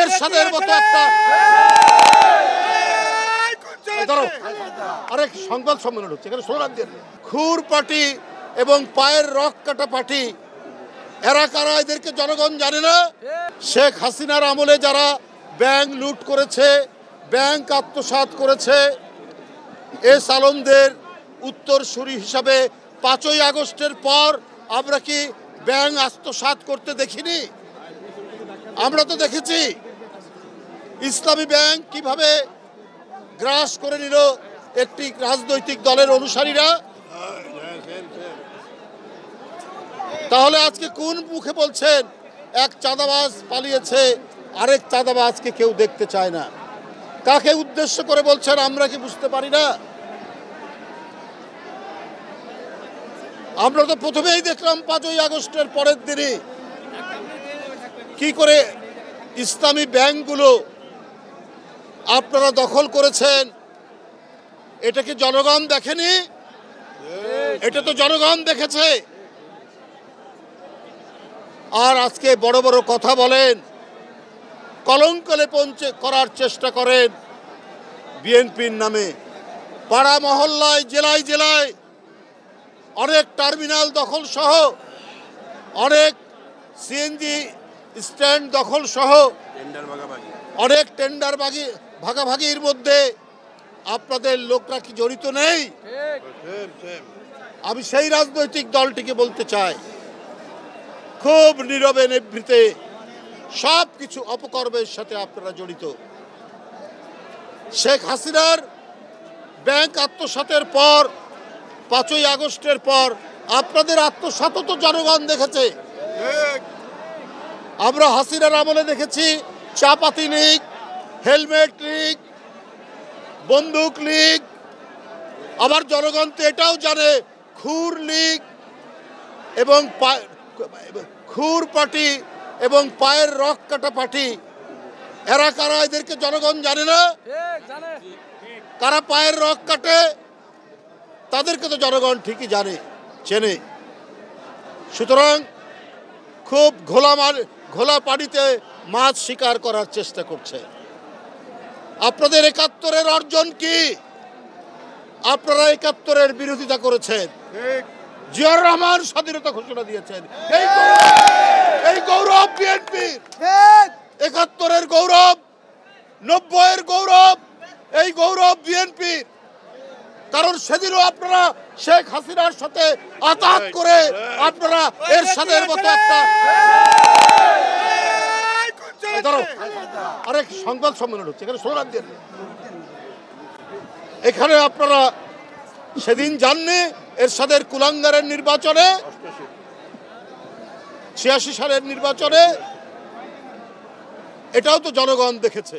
এরশাদের মতো একটা আরেক সংবাদ সম্মেলন হচ্ছে, এখানে স্লোগান দিয়ে খুর পার্টি এবং পায়ের রক কাটা পার্টি, এরা কারা এদেরকে জনগণ জানে না। শেখ হাসিনার আমলে যারা ব্যাংক লুট করেছে, ব্যাংক আত্মসাৎ করেছে, এস আলমদের উত্তরসূরি হিসাবে 5ই আগস্টের পর আমরা কি ব্যাংক আত্মসাৎ করতে দেখিনি? আমরা তো দেখেছি ইসলামী ব্যাংক কিভাবে গ্রাস করে নিল একটি রাজনৈতিক দলের অনুসারীরা। তাহলে আজকে কোন মুখে বলছেন এক চাঁদাবাজ পালিয়েছে, আরেক চাঁদাবাজকে কেউ দেখতে চায় না? কাকে উদ্দেশ্য করে বলছেন আমরা কি বুঝতে পারি না? আমরা তো প্রথমেই দেখলাম 5ই আগস্টের পরের দিনই কি করে ইসলামী ব্যাংকগুলো আপনারা দখল করেছেন। এটা কি জনগণ দেখেনি? এটা তো জনগণ দেখেছে। আর আজকে বড় বড় কথা বলেন, কলঙ্ক লেপন করার চেষ্টা করেন বিএনপির নামে। পাড়া মহল্লায়, জেলায় জেলায় অনেক টার্মিনাল দখল সহ, অনেক সিএনজি স্ট্যান্ড দখল সহ, অনেক টেন্ডার ভাগাভাগির মধ্যে আপনাদের লোকরা কি জড়িত নেই? আমি সেই রাজনৈতিক দলটিকে বলতে চাই, খুব নীরবে নিভৃতে সব কিছু অপকর্মের সাথে আপনারা জড়িত। শেখ হাসিনার ব্যাংক আত্মসাতের পর, 5ই আগস্টের পর আপনাদের আত্মসাতও তো জনগণ দেখেছে। আমরা হাসিনার আমলে দেখেছি চাপাতি লীগ, হেলমেট লীগ, বন্দুক লীগ, আবার জনগণ তো এটাও জানে খুর লীগ এবং খুর পার্টি এবং পায়ের রক কাটা পার্টি, এরা কারা এদেরকে জনগণ জানে না। কারা পায়ের রক কাটে তাদেরকে তো জনগণ ঠিকই জানে, চেনে। সুতরাং খুব ঘোলা পানিতে মাছ শিকার করার চেষ্টা করছে। আপনাদের 71-এর অর্জন কি? আপনারা 71-এর বিরোধিতা করেছেন। জিয়াউর রহমান স্বাধীনতা ঘোষণা দিয়েছেন। এই গৌরব বিএনপির, 71-এর গৌরব, 90-এর গৌরব, এই গৌরব বিএনপির। কারণ সেদিনও আপনারা শেখ হাসিনার সাথে আতাত করে আপনারা এরশাদের মতো একটা আরেক সংবাদ সম্মেলন হচ্ছে, এখানে স্লোগান দিয়ে এখানে আপনারা সেদিন জাননি এরশাদের কুলাঙ্গারের নির্বাচনে, 86 সালের নির্বাচনে, এটাও তো জনগণ দেখেছে।